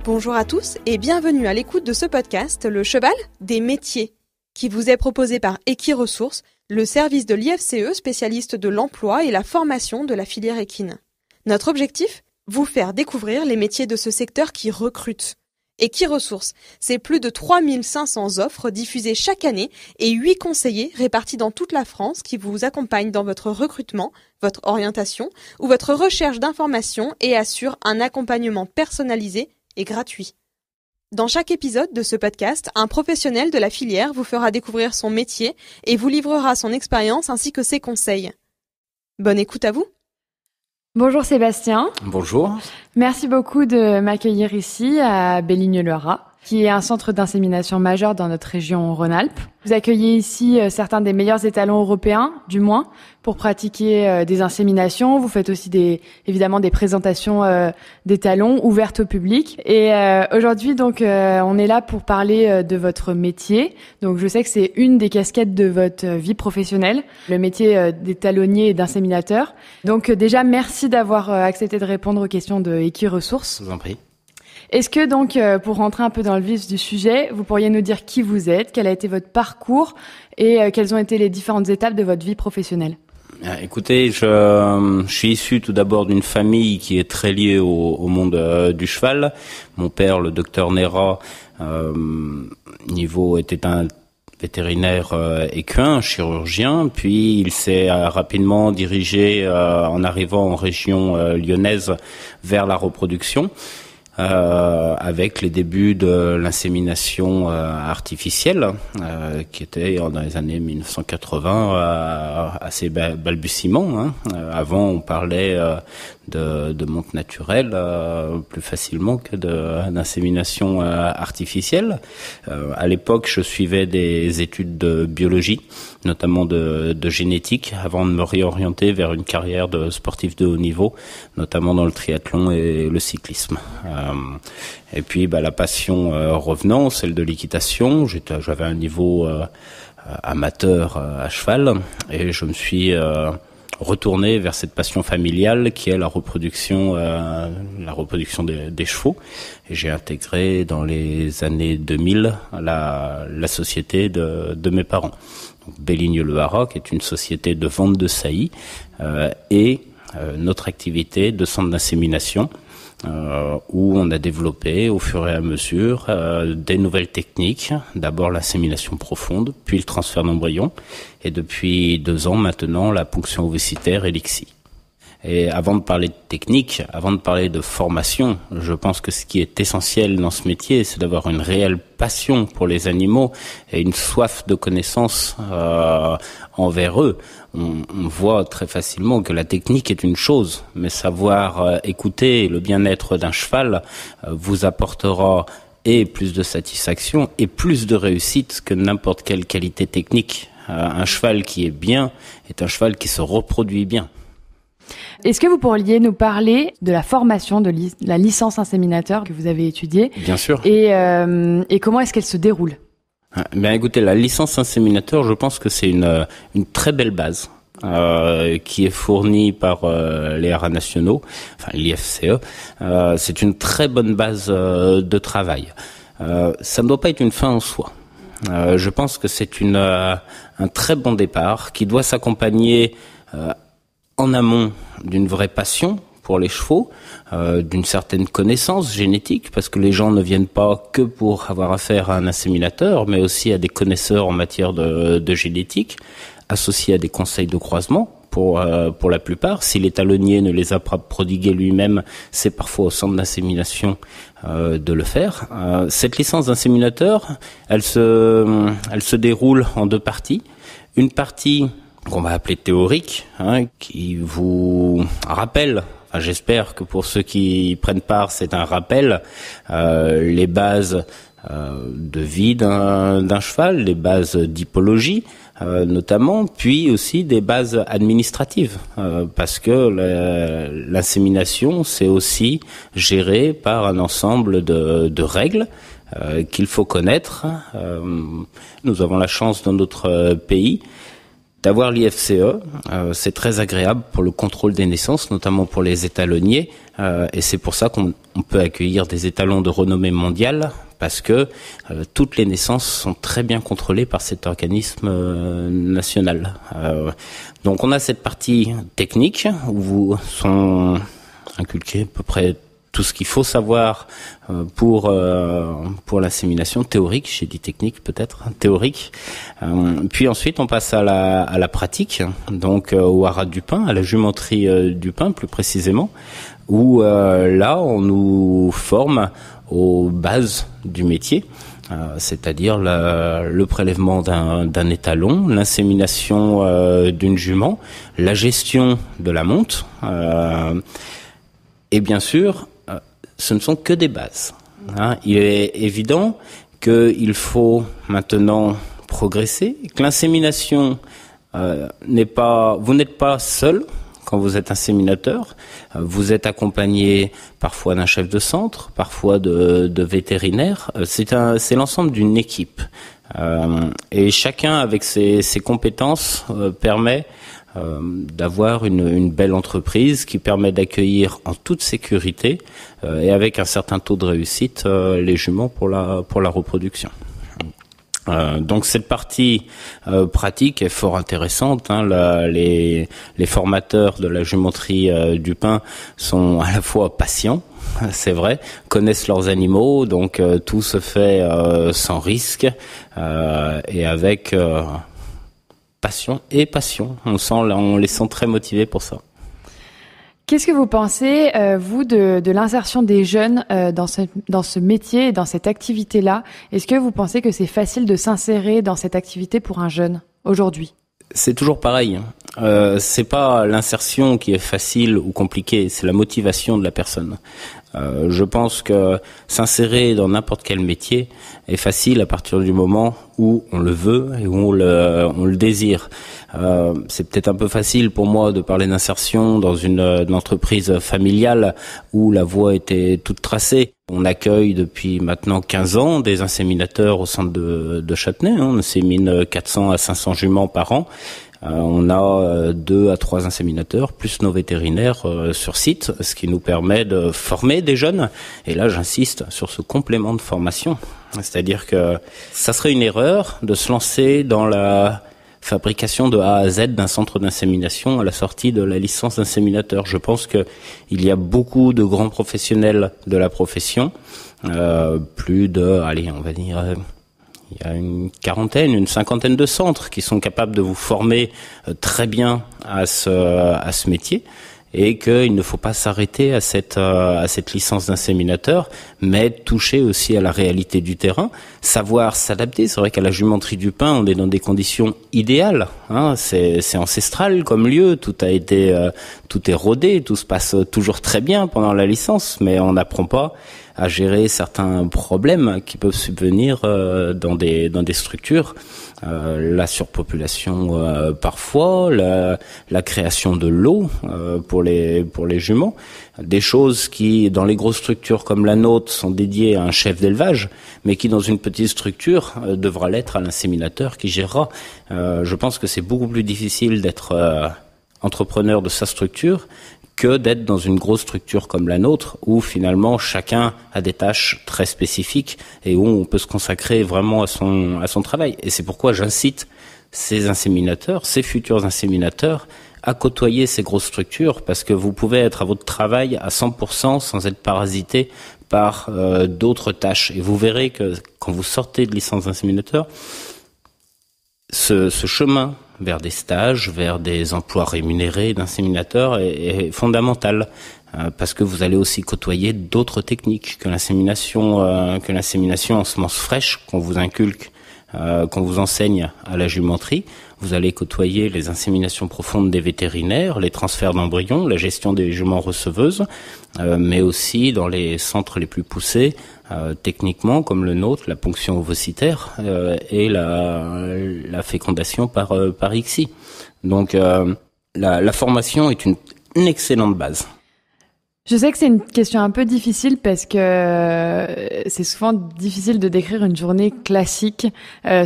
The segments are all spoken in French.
Bonjour à tous et bienvenue à l'écoute de ce podcast, Le Cheval des métiers, qui vous est proposé par Equiresources, le service de l'IFCE spécialiste de l'emploi et la formation de la filière équine. Notre objectif ? Vous faire découvrir les métiers de ce secteur qui recrute. Equiresources, c'est plus de 3500 offres diffusées chaque année et 8 conseillers répartis dans toute la France qui vous accompagnent dans votre recrutement, votre orientation ou votre recherche d'informations et assurent un accompagnement personnalisé et gratuit. Dans chaque épisode de ce podcast, un professionnel de la filière vous fera découvrir son métier et vous livrera son expérience ainsi que ses conseils. Bonne écoute à vous. Bonjour Sébastien. Bonjour. Merci beaucoup de m'accueillir ici à Bellignes-le-Haras, qui est un centre d'insémination majeur dans notre région Rhône-Alpes. Vous accueillez ici certains des meilleurs étalons européens, du moins, pour pratiquer des inséminations. Vous faites aussi évidemment des présentations d'étalons ouvertes au public. Et aujourd'hui, donc, on est là pour parler de votre métier. Donc, je sais que c'est une des casquettes de votre vie professionnelle, le métier d'étalonnier et d'inséminateur. Donc, déjà, merci d'avoir accepté de répondre aux questions de Equiresources. Je vous en prie. Est-ce que donc, pour rentrer un peu dans le vif du sujet, vous pourriez nous dire qui vous êtes, quel a été votre parcours et quelles ont été les différentes étapes de votre vie professionnelle ? Écoutez, je suis issu tout d'abord d'une famille qui est très liée au monde du cheval. Mon père, le docteur Néra, était un vétérinaire équin, chirurgien, puis il s'est rapidement dirigé en arrivant en région lyonnaise vers la reproduction. Avec les débuts de l'insémination artificielle, qui était dans les années 1980 assez balbutiement. Hein. Avant, on parlait de monte naturelle plus facilement que d'insémination artificielle. À l'époque, je suivais des études de biologie, notamment de génétique, avant de me réorienter vers une carrière de sportif de haut niveau, notamment dans le triathlon et le cyclisme. Et puis la passion revenant, celle de l'équitation. J'avais un niveau amateur à cheval et je me suis retourné vers cette passion familiale qui est la reproduction des chevaux. Et j'ai intégré dans les années 2000 la société de mes parents. Donc Bellignes-le-Haras, qui est une société de vente de saillies, et notre activité de centre d'insémination, où on a développé au fur et à mesure des nouvelles techniques, d'abord l'insémination profonde, puis le transfert d'embryon, et depuis 2 ans maintenant la ponction ovocitaire et l'ICSI. Et avant de parler de technique, avant de parler de formation, je pense que ce qui est essentiel dans ce métier, c'est d'avoir une réelle passion pour les animaux et une soif de connaissance envers eux. On voit très facilement que la technique est une chose, mais savoir écouter le bien-être d'un cheval vous apportera et plus de satisfaction et plus de réussite que n'importe quelle qualité technique. Un cheval qui est bien est un cheval qui se reproduit bien. Est-ce que vous pourriez nous parler de la formation de la licence inséminateur que vous avez étudiée ? Bien sûr. Et comment est-ce qu'elle se déroule ? Bien écoutez, la licence inséminateur, je pense que c'est une très belle base qui est fournie par les haras nationaux, enfin l'IFCE. C'est une très bonne base de travail. Ça ne doit pas être une fin en soi. Je pense que c'est un très bon départ qui doit s'accompagner en amont d'une vraie passion pour les chevaux, d'une certaine connaissance génétique, parce que les gens ne viennent pas que pour avoir affaire à un inséminateur, mais aussi à des connaisseurs en matière de génétique, associés à des conseils de croisement. Pour la plupart, si l'étalonnier ne les a pas prodigués lui-même, c'est parfois au centre d'insémination de le faire. Cette licence d'inséminateur, elle se déroule en 2 parties. Une partie qu'on va appeler théorique, qui vous rappelle, enfin, j'espère que pour ceux qui prennent part, c'est un rappel, les bases de vie d'un cheval, les bases d'hippologie notamment, puis aussi des bases administratives, parce que l'insémination, c'est aussi géré par un ensemble de règles qu'il faut connaître. Nous avons la chance dans notre pays d'avoir l'IFCE. C'est très agréable pour le contrôle des naissances, notamment pour les étalonniers, et c'est pour ça qu'on peut accueillir des étalons de renommée mondiale, parce que toutes les naissances sont très bien contrôlées par cet organisme national. Donc on a cette partie technique où vous sont inculqués à peu près tout ce qu'il faut savoir pour l'insémination théorique. J'ai dit technique peut-être, théorique. Puis ensuite on passe à la pratique, donc au haras du pain, à la jumenterie du pain plus précisément, où là on nous forme aux bases du métier, c'est-à-dire le prélèvement d'un étalon, l'insémination d'une jument, la gestion de la monte, et bien sûr, ce ne sont que des bases. Il est évident qu'il faut maintenant progresser, que l'insémination vous n'êtes pas seul quand vous êtes inséminateur. Vous êtes accompagné parfois d'un chef de centre, parfois de vétérinaires. C'est l'ensemble d'une équipe. Et chacun, avec ses compétences, permet d'avoir une belle entreprise qui permet d'accueillir en toute sécurité et avec un certain taux de réussite les juments pour la reproduction. Donc cette partie pratique est fort intéressante. Les formateurs de la jumenterie du pain sont à la fois patients, c'est vrai, connaissent leurs animaux, donc tout se fait sans risque et avec passion et passion. On les sent très motivés pour ça. Qu'est-ce que vous pensez, vous, de l'insertion des jeunes dans ce métier et dans cette activité-là? Est-ce que vous pensez que c'est facile de s'insérer dans cette activité pour un jeune aujourd'hui? C'est toujours pareil. C'est pas l'insertion qui est facile ou compliquée, c'est la motivation de la personne. Je pense que s'insérer dans n'importe quel métier est facile à partir du moment où on le veut et où on le désire. C'est peut-être un peu facile pour moi de parler d'insertion dans une entreprise familiale où la voie était toute tracée. On accueille depuis maintenant 15 ans des inséminateurs au centre de Châtenay. On insémine 400 à 500 juments par an. On a 2 à 3 inséminateurs, plus nos vétérinaires sur site, ce qui nous permet de former des jeunes. Et là, j'insiste sur ce complément de formation. C'est-à-dire que ça serait une erreur de se lancer dans la fabrication de A à Z d'un centre d'insémination à la sortie de la licence d'inséminateur. Je pense que il y a beaucoup de grands professionnels de la profession, plus de, on va dire, il y a une cinquantaine de centres qui sont capables de vous former très bien à ce métier, et qu'il ne faut pas s'arrêter à cette licence d'inséminateur, mais toucher aussi à la réalité du terrain, savoir s'adapter. C'est vrai qu'à la jumenterie du pain, on est dans des conditions idéales, c'est ancestral comme lieu, tout est rodé, tout se passe toujours très bien pendant la licence, mais on n'apprend pas à gérer certains problèmes qui peuvent subvenir dans des structures. La surpopulation parfois, la création de l'eau pour les juments, des choses qui dans les grosses structures comme la nôtre sont dédiées à un chef d'élevage, mais qui dans une petite structure devra l'être à l'inséminateur qui gérera. Je pense que c'est beaucoup plus difficile d'être entrepreneur de sa structure que d'être dans une grosse structure comme la nôtre, où finalement chacun a des tâches très spécifiques et où on peut se consacrer vraiment à son travail. Et c'est pourquoi j'incite ces inséminateurs, ces futurs inséminateurs, à côtoyer ces grosses structures, parce que vous pouvez être à votre travail à 100% sans être parasité par d'autres tâches. Et vous verrez que quand vous sortez de licence d'inséminateur, ce chemin vers des stages, vers des emplois rémunérés d'inséminateurs est fondamental, parce que vous allez aussi côtoyer d'autres techniques que l'insémination en semences fraîches qu'on vous inculque, qu'on vous enseigne à la jumenterie. Vous allez côtoyer les inséminations profondes des vétérinaires, les transferts d'embryons, la gestion des juments receveuses, mais aussi dans les centres les plus poussés, techniquement comme le nôtre, la ponction ovocitaire et la fécondation par ICSI. Donc la formation est une excellente base. Je sais que c'est une question un peu difficile parce que c'est souvent difficile de décrire une journée classique,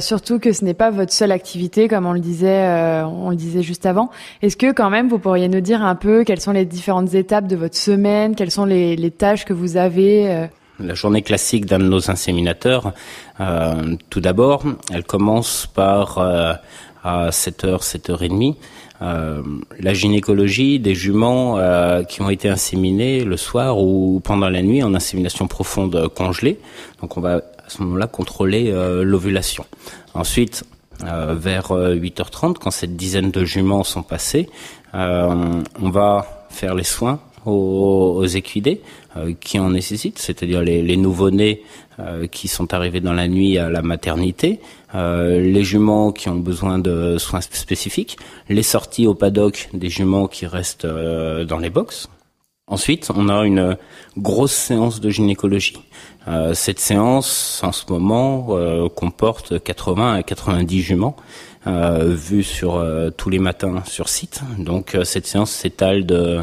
surtout que ce n'est pas votre seule activité, comme on le disait juste avant. Est-ce que quand même vous pourriez nous dire un peu quelles sont les différentes étapes de votre semaine, quelles sont les tâches que vous avez La journée classique d'un de nos inséminateurs, tout d'abord, elle commence par à 7h, 7h30. La gynécologie des juments qui ont été inséminés le soir ou pendant la nuit en insémination profonde congelée. Donc on va à ce moment-là contrôler l'ovulation. Ensuite, vers 8h30, quand cette dizaine de juments sont passés, on va faire les soins aux équidés qui en nécessitent, c'est-à-dire les nouveau-nés qui sont arrivés dans la nuit à la maternité, les juments qui ont besoin de soins spécifiques, les sorties au paddock des juments qui restent dans les box. Ensuite, on a une grosse séance de gynécologie. Cette séance, en ce moment, comporte 80 à 90 juments vus sur tous les matins sur site. Donc, cette séance s'étale de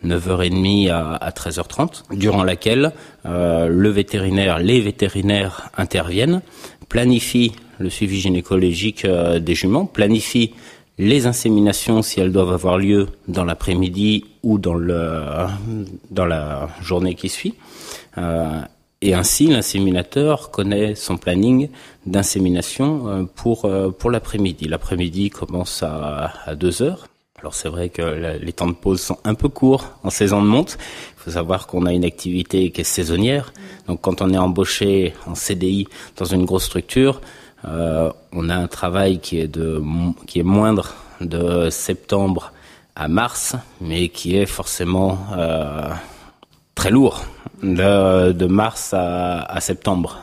9h30 à 13h30, durant laquelle les vétérinaires interviennent, planifient le suivi gynécologique des juments, planifient les inséminations si elles doivent avoir lieu dans l'après-midi ou dans la journée qui suit. Et ainsi, l'inséminateur connaît son planning d'insémination pour l'après-midi. L'après-midi commence à 2h. Alors c'est vrai que les temps de pause sont un peu courts en saison de monte. Il faut savoir qu'on a une activité qui est saisonnière. Donc quand on est embauché en CDI dans une grosse structure, on a un travail qui est moindre de septembre à mars, mais qui est forcément très lourd de mars à septembre.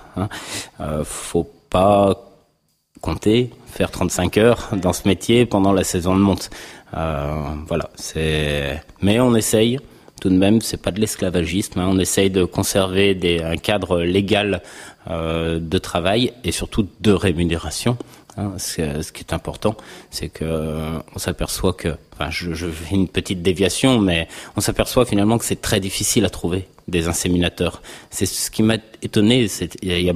Faut pas compter faire 35 heures dans ce métier pendant la saison de monte. Voilà, mais on essaye tout de même, c'est pas de l'esclavagisme, on essaye de conserver un cadre légal de travail et surtout de rémunération. Ce qui est important, c'est que on s'aperçoit que, je fais une petite déviation, mais on s'aperçoit finalement que c'est très difficile à trouver des inséminateurs. C'est ce qui m'a étonné, il y a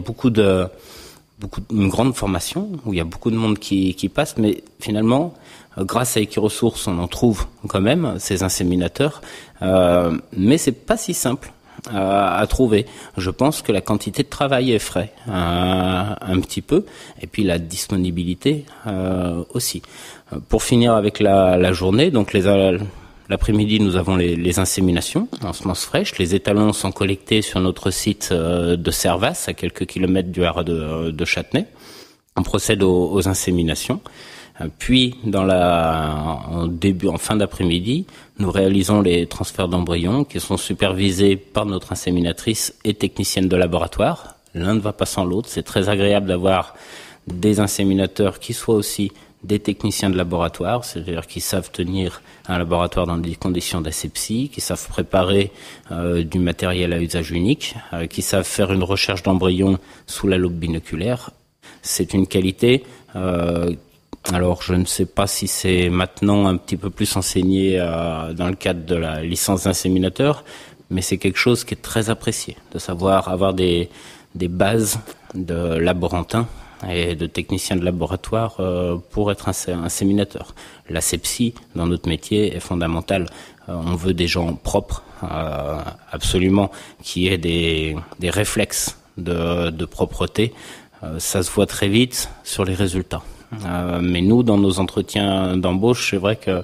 une grande formation où il y a beaucoup de monde qui passe, mais finalement, grâce à Equiresources, on en trouve quand même ces inséminateurs, mais c'est pas si simple à trouver. Je pense que la quantité de travail effraie un petit peu, et puis la disponibilité aussi. Pour finir avec la journée, donc l'après-midi, nous avons les inséminations en semences fraîches. Les étalons sont collectés sur notre site de Servas, à quelques kilomètres du haras de Châtenay. On procède aux inséminations. Puis, en fin d'après-midi, nous réalisons les transferts d'embryons qui sont supervisés par notre inséminatrice et technicienne de laboratoire. L'un ne va pas sans l'autre. C'est très agréable d'avoir des inséminateurs qui soient aussi des techniciens de laboratoire, c'est-à-dire qui savent tenir un laboratoire dans des conditions d'asepsie, qui savent préparer du matériel à usage unique, qui savent faire une recherche d'embryons sous la loupe binoculaire. C'est une qualité. Alors, je ne sais pas si c'est maintenant un petit peu plus enseigné dans le cadre de la licence d'inséminateur, mais c'est quelque chose qui est très apprécié, de savoir avoir des bases de laborantins et de techniciens de laboratoire pour être inséminateur. L'asepsie, dans notre métier, est fondamentale. On veut des gens propres, absolument, qui aient des réflexes de propreté. Ça se voit très vite sur les résultats. Mais nous, dans nos entretiens d'embauche, c'est vrai que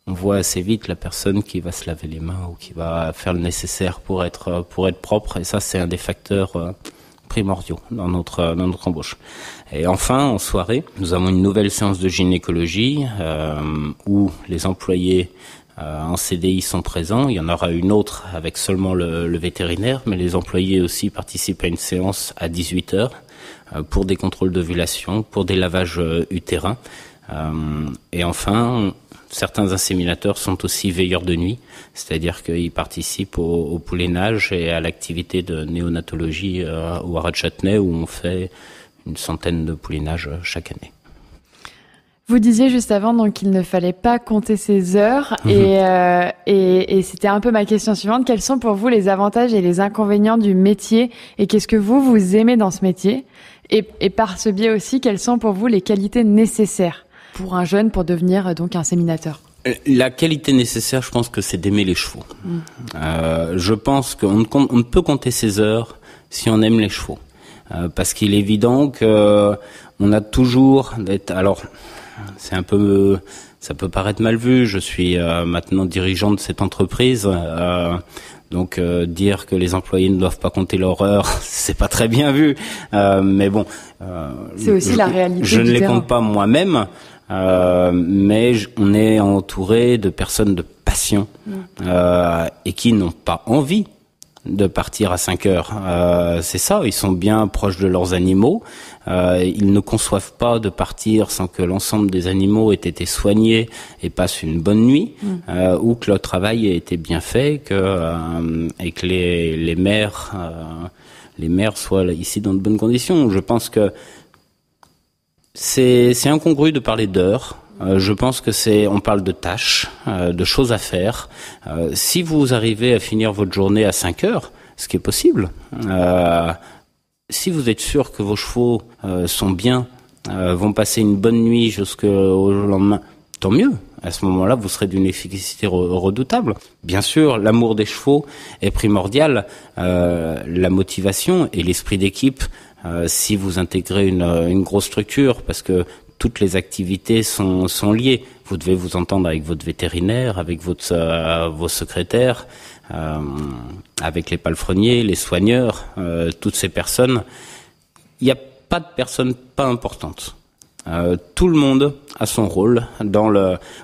on voit assez vite la personne qui va se laver les mains ou qui va faire le nécessaire pour être propre. Et ça, c'est un des facteurs primordiaux dans notre embauche. Et enfin, en soirée, nous avons une nouvelle séance de gynécologie où les employés en CDI sont présents. Il y en aura une autre avec seulement le vétérinaire, mais les employés aussi participent à une séance à 18h pour des contrôles d'ovulation, pour des lavages utérins. Et enfin, certains inséminateurs sont aussi veilleurs de nuit, c'est-à-dire qu'ils participent au poulinage et à l'activité de néonatologie au haras de Châtenay où on fait une centaine de poulinages chaque année. Vous disiez juste avant donc qu'il ne fallait pas compter ses heures et c'était un peu ma question suivante. Quels sont pour vous les avantages et les inconvénients du métier et qu'est-ce que vous aimez dans ce métier et par ce biais aussi, quelles sont pour vous les qualités nécessaires pour un jeune pour devenir donc inséminateur? La qualité nécessaire, je pense que c'est d'aimer les chevaux. Je pense qu'on ne peut compter ses heures si on aime les chevaux. Parce qu'il est évident que on a toujours alors c'est un peu, ça peut paraître mal vu. Je suis maintenant dirigeant de cette entreprise, donc dire que les employés ne doivent pas compter leurs heures, c'est pas très bien vu. Mais bon, c'est aussi la réalité. Je ne les terrain. compte pas moi-même, mais on est entouré de personnes de passion et qui n'ont pas envie de partir à 5 heures. C'est ça, ils sont bien proches de leurs animaux. Ils ne conçoivent pas de partir sans que l'ensemble des animaux aient été soignés et passent une bonne nuit, ou que le travail ait été bien fait, et que les mères soient ici dans de bonnes conditions. Je pense que c'est incongru de parler d'heures. Je pense que on parle de tâches, de choses à faire. Si vous arrivez à finir votre journée à 5 heures, ce qui est possible, si vous êtes sûr que vos chevaux sont bien, vont passer une bonne nuit jusqu'au lendemain, tant mieux. À ce moment-là, vous serez d'une efficacité redoutable. Bien sûr, l'amour des chevaux est primordial, la motivation et l'esprit d'équipe, si vous intégrez une grosse structure, parce que toutes les activités sont liées. Vous devez vous entendre avec votre vétérinaire, avec vos secrétaires, avec les palefreniers, les soigneurs, toutes ces personnes. Il n'y a pas de personne pas importante. Tout le monde a son rôle.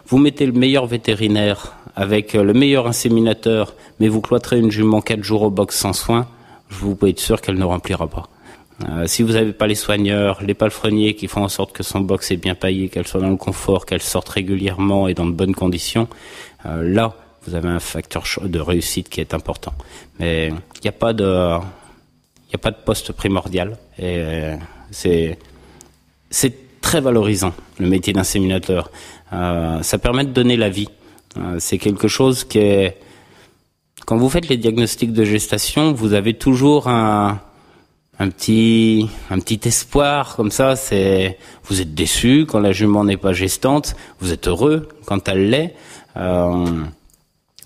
Vous mettez le meilleur vétérinaire avec le meilleur inséminateur, mais vous cloîtrez une jument 4 jours au box sans soin, vous pouvez être sûr qu'elle ne remplira pas. Si vous n'avez pas les soigneurs, les palefreniers qui font en sorte que son box est bien paillé, qu'elle soit dans le confort, qu'elle sorte régulièrement et dans de bonnes conditions, là, vous avez un facteur de réussite qui est important. Mais il n'y a pas de poste primordial. Et c'est très valorisant, le métier d'inséminateur. Ça permet de donner la vie. C'est quelque chose qui est... Quand vous faites les diagnostics de gestation, vous avez toujours un petit espoir comme ça. Vous êtes déçu quand la jument n'est pas gestante, vous êtes heureux quand elle l'est.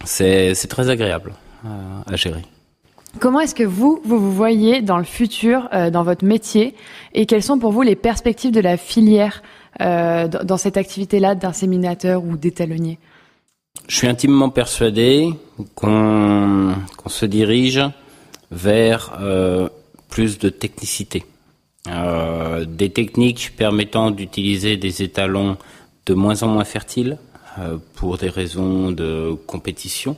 C'est très agréable à gérer. Comment est-ce que vous voyez dans le futur, dans votre métier, et quelles sont pour vous les perspectives de la filière dans cette activité-là d'inséminateur ou d'étalonnier? Je suis intimement persuadé qu'on se dirige vers plus de technicité. Des techniques permettant d'utiliser des étalons de moins en moins fertiles pour des raisons de compétition,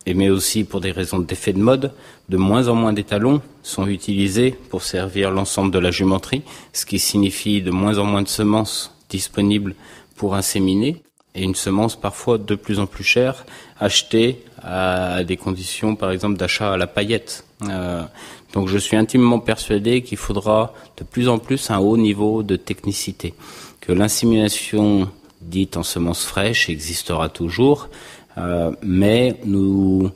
mais aussi pour des raisons d'effet de mode. De moins en moins d'étalons sont utilisés pour servir l'ensemble de la jumenterie, ce qui signifie de moins en moins de semences disponibles pour inséminer, et une semence parfois de plus en plus chère, achetée à des conditions, par exemple, d'achat à la paillette. Donc je suis intimement persuadé qu'il faudra de plus en plus un haut niveau de technicité, que l'insémination dite en semences fraîches existera toujours, mais nous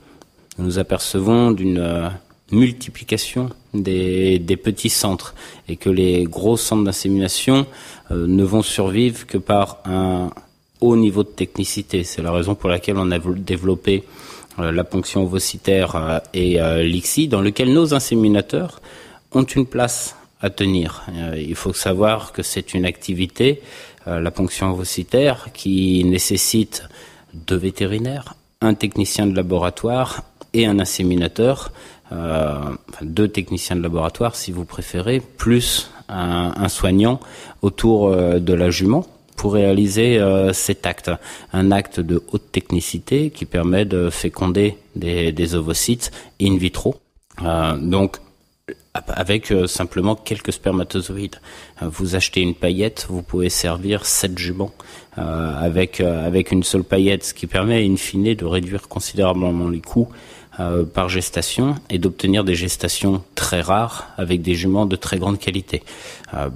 apercevons d'une multiplication des petits centres, et que les gros centres d'insémination ne vont survivre que par un haut niveau de technicité. C'est la raison pour laquelle on a développé la ponction ovocitaire et l'ICSI, dans lequel nos inséminateurs ont une place à tenir. Il faut savoir que c'est une activité, la ponction ovocitaire, qui nécessite 2 vétérinaires, un technicien de laboratoire et un inséminateur, 2 techniciens de laboratoire si vous préférez, plus un soignant autour de la jument, pour réaliser cet acte, un acte de haute technicité qui permet de féconder des ovocytes in vitro, donc avec simplement quelques spermatozoïdes. Vous achetez une paillette, vous pouvez servir 7 juments avec une seule paillette, ce qui permet in fine de réduire considérablement les coûts par gestation et d'obtenir des gestations très rares avec des juments de très grande qualité.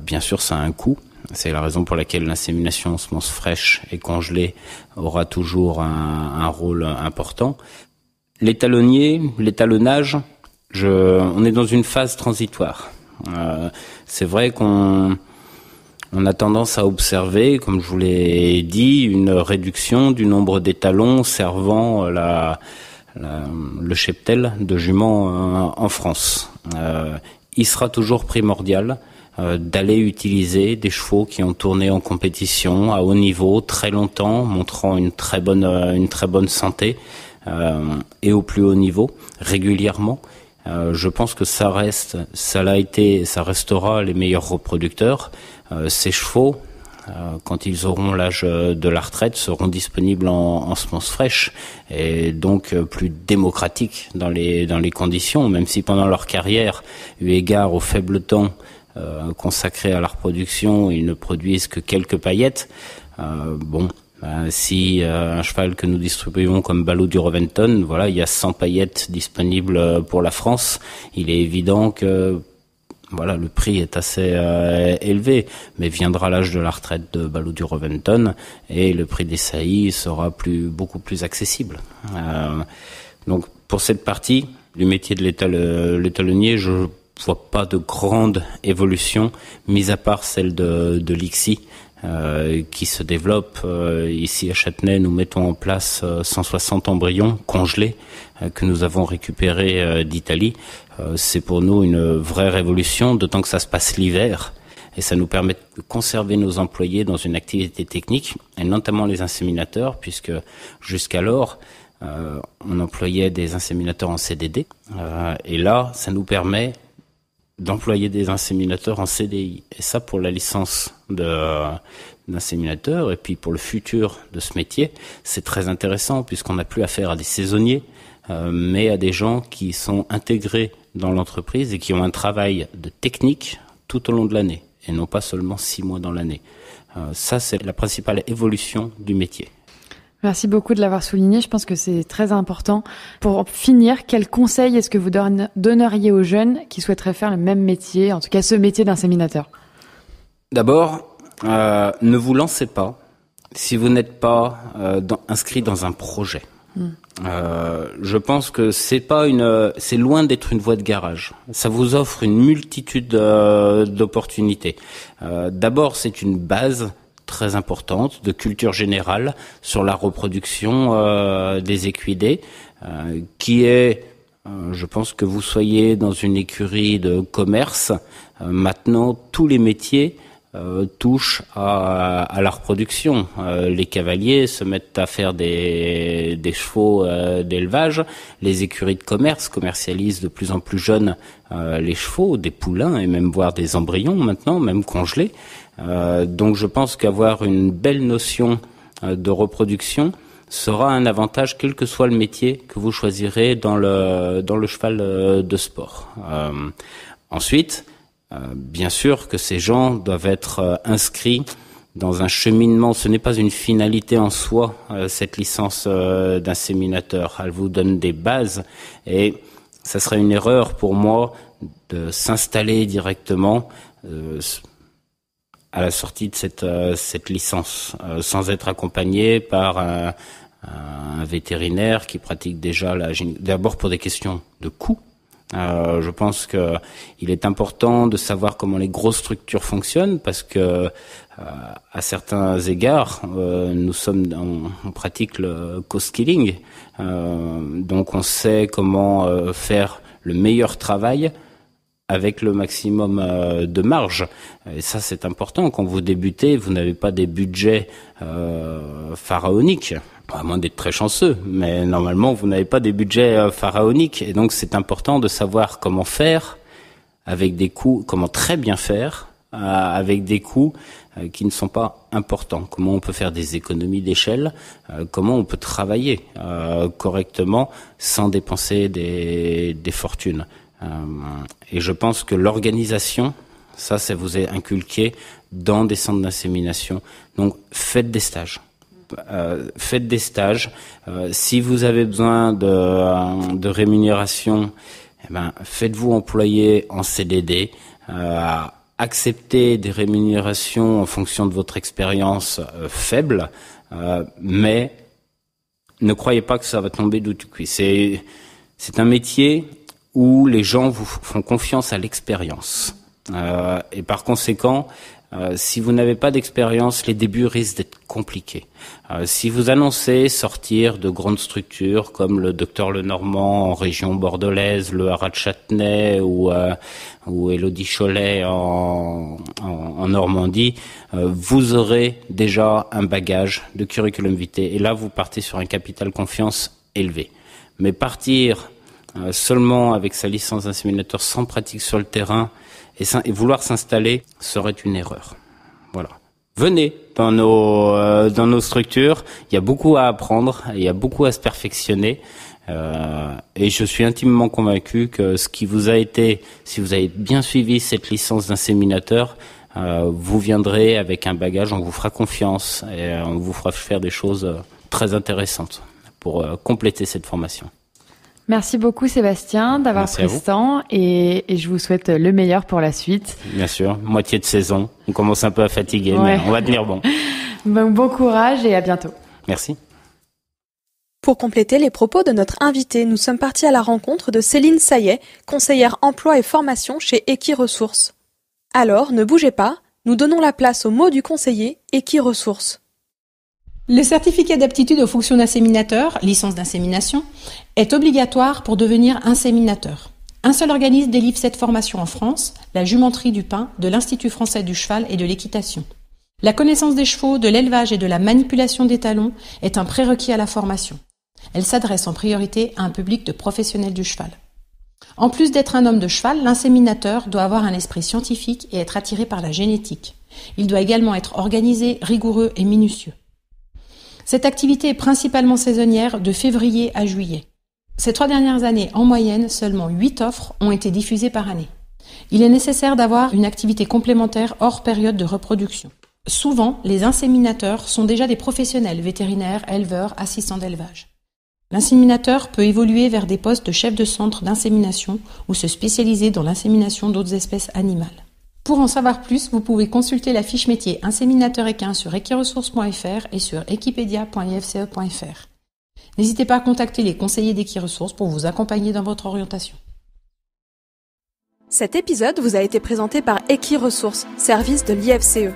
Bien sûr, ça a un coût. C'est la raison pour laquelle l'insémination en semences fraîches et congelées aura toujours un rôle important. L'étalonnage, on est dans une phase transitoire. C'est vrai qu'on a tendance à observer, comme je vous l'ai dit, une réduction du nombre d'étalons servant le cheptel de juments en France. Il sera toujours primordial d'aller utiliser des chevaux qui ont tourné en compétition à haut niveau très longtemps, montrant une très bonne santé et au plus haut niveau régulièrement. Je pense que ça restera les meilleurs reproducteurs. Ces chevaux, quand ils auront l'âge de la retraite, seront disponibles en semences fraîches et donc plus démocratiques dans les conditions, même si pendant leur carrière, eu égard au faible temps consacré à la reproduction, ils ne produisent que quelques paillettes. Si un cheval que nous distribuons comme Balou du Roventon, voilà, il y a 100 paillettes disponibles pour la France, il est évident que voilà, le prix est assez élevé, mais viendra l'âge de la retraite de Balou du Roventon et le prix des saillies sera beaucoup plus accessible. Donc pour cette partie du métier de l'étalonnier, je vois pas de grande évolution, mis à part celle de l'ICSI, qui se développe. Ici à Châtenay, nous mettons en place 160 embryons congelés que nous avons récupérés d'Italie. C'est pour nous une vraie révolution, d'autant que ça se passe l'hiver. Et ça nous permet de conserver nos employés dans une activité technique, et notamment les inséminateurs, puisque jusqu'alors, on employait des inséminateurs en CDD. Et là, ça nous permet d'employer des inséminateurs en CDI. Et ça, pour la licence d'inséminateur et puis pour le futur de ce métier, c'est très intéressant puisqu'on n'a plus affaire à des saisonniers, mais à des gens qui sont intégrés dans l'entreprise et qui ont un travail de technique tout au long de l'année et non pas seulement 6 mois dans l'année. Ça, c'est la principale évolution du métier. Merci beaucoup de l'avoir souligné. Je pense que c'est très important. Pour finir, quel conseil est-ce que vous donneriez aux jeunes qui souhaiteraient faire le même métier, en tout cas ce métier d'inséminateur ? D'abord, ne vous lancez pas si vous n'êtes pas inscrit dans un projet. Je pense que c'est loin d'être une voie de garage. Ça vous offre une multitude d'opportunités. D'abord, c'est une base très importante de culture générale sur la reproduction des équidés, qui est, je pense que vous soyez dans une écurie de commerce, maintenant tous les métiers touchent à la reproduction. Les cavaliers se mettent à faire des chevaux d'élevage, les écuries de commerce commercialisent de plus en plus jeunes les chevaux, des poulains et même voire des embryons maintenant, même congelés. Donc je pense qu'avoir une belle notion de reproduction sera un avantage quel que soit le métier que vous choisirez dans le cheval de sport. Ensuite, bien sûr que ces gens doivent être inscrits dans un cheminement. Ce n'est pas une finalité en soi, cette licence d'inséminateur. Elle vous donne des bases et ça serait une erreur pour moi de s'installer directement à la sortie de cette licence, sans être accompagné par un vétérinaire qui pratique déjà d'abord pour des questions de coût. Je pense que il est important de savoir comment les grosses structures fonctionnent parce que à certains égards, on pratique le co-skilling, donc on sait comment faire le meilleur travail avec le maximum de marge. Et ça, c'est important. Quand vous débutez, vous n'avez pas des budgets pharaoniques, à moins d'être très chanceux. Mais normalement, vous n'avez pas des budgets pharaoniques. Et donc, c'est important de savoir comment faire avec des coûts, comment très bien faire avec des coûts qui ne sont pas importants. Comment on peut faire des économies d'échelle, comment on peut travailler correctement sans dépenser des fortunes. Et je pense que l'organisation, ça vous est inculqué dans des centres d'insémination. Donc, faites des stages. Si vous avez besoin de rémunération, faites-vous employer en CDD. accepter des rémunérations en fonction de votre expérience faible, mais ne croyez pas que ça va tomber d'où du cuit. C'est un métier où les gens vous font confiance à l'expérience. Et par conséquent, si vous n'avez pas d'expérience, les débuts risquent d'être compliqués. Si vous annoncez sortir de grandes structures comme le Docteur Lenormand en région bordelaise, le Haras de Châtenay ou Élodie Cholet en Normandie, vous aurez déjà un bagage de curriculum vitae. Et là, vous partez sur un capital confiance élevé. Mais partir seulement avec sa licence d'inséminateur sans pratique sur le terrain et vouloir s'installer serait une erreur. Voilà. Venez dans nos structures. Il y a beaucoup à apprendre, il y a beaucoup à se perfectionner. Et je suis intimement convaincu que ce qui vous a été, si vous avez bien suivi cette licence d'inséminateur, vous viendrez avec un bagage, on vous fera confiance et on vous fera faire des choses très intéressantes pour compléter cette formation. Merci beaucoup Sébastien d'avoir pris ce temps et je vous souhaite le meilleur pour la suite. Bien sûr, moitié de saison, on commence un peu à fatiguer, mais on va tenir bon. Bon courage et à bientôt. Merci. Pour compléter les propos de notre invité, nous sommes partis à la rencontre de Céline Saillet, conseillère emploi et formation chez Equiresources. Alors, ne bougez pas, nous donnons la place au mot du conseiller Equiresources. Le certificat d'aptitude aux fonctions d'inséminateur, licence d'insémination, est obligatoire pour devenir inséminateur. Un seul organisme délivre cette formation en France, la Jumenterie du Pin de l'Institut français du cheval et de l'équitation. La connaissance des chevaux, de l'élevage et de la manipulation des talons est un prérequis à la formation. Elle s'adresse en priorité à un public de professionnels du cheval. En plus d'être un homme de cheval, l'inséminateur doit avoir un esprit scientifique et être attiré par la génétique. Il doit également être organisé, rigoureux et minutieux. Cette activité est principalement saisonnière de février à juillet. Ces 3 dernières années, en moyenne, seulement 8 offres ont été diffusées par année. Il est nécessaire d'avoir une activité complémentaire hors période de reproduction. Souvent, les inséminateurs sont déjà des professionnels vétérinaires, éleveurs, assistants d'élevage. L'inséminateur peut évoluer vers des postes de chef de centre d'insémination ou se spécialiser dans l'insémination d'autres espèces animales. Pour en savoir plus, vous pouvez consulter la fiche métier inséminateur équin sur equiresources.fr et sur equipedia.ifce.fr. N'hésitez pas à contacter les conseillers d'Equiresources pour vous accompagner dans votre orientation. Cet épisode vous a été présenté par Equiresources, service de l'IFCE.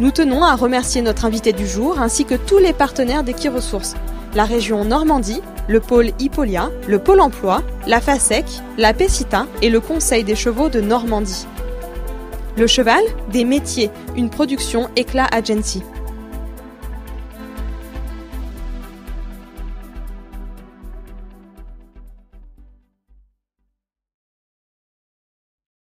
Nous tenons à remercier notre invité du jour ainsi que tous les partenaires d'Equiresources, la région Normandie, le pôle Hippolia, le pôle emploi, la FASEC, la PECITA et le Conseil des chevaux de Normandie. Le cheval, des métiers, une production Éclat Agency.